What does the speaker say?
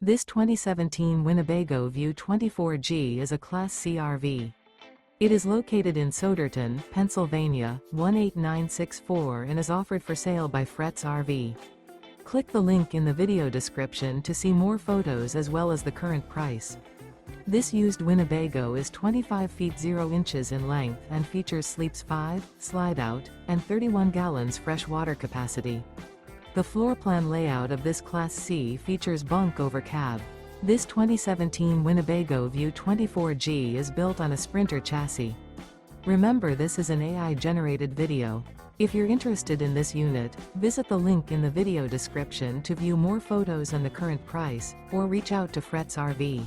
This 2017 Winnebago View 24G is a Class C RV. It is located in Souderton, Pennsylvania, 18964 and is offered for sale by Fretz RV. Click the link in the video description to see more photos as well as the current price. This used Winnebago is 25 feet 0 inches in length and features sleeps 5, slide-out, and 31 gallons fresh water capacity. The floor plan layout of this Class C features bunk over cab. This 2017 Winnebago View 24G is built on a Sprinter chassis. Remember, this is an AI-generated video. If you're interested in this unit, visit the link in the video description to view more photos and the current price, or reach out to Fretz RV.